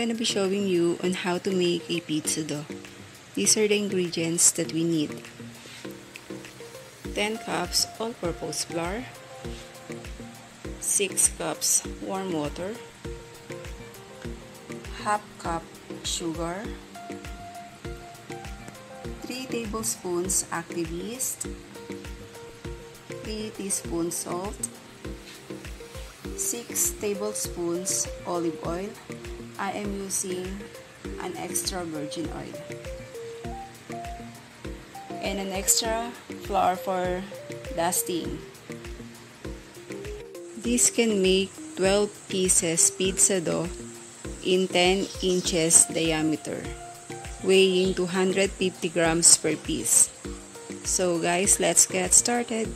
gonna be showing you on how to make a pizza dough. These are the ingredients that we need. 10 cups all-purpose flour, 6 cups warm water, half cup sugar, 3 tablespoons active yeast, 3 teaspoons salt, 6 tablespoons olive oil. I am using an extra virgin oil, and an extra flour for dusting. This can make 12 pieces pizza dough in 10 inches diameter, weighing 250 grams per piece. So guys, let's get started.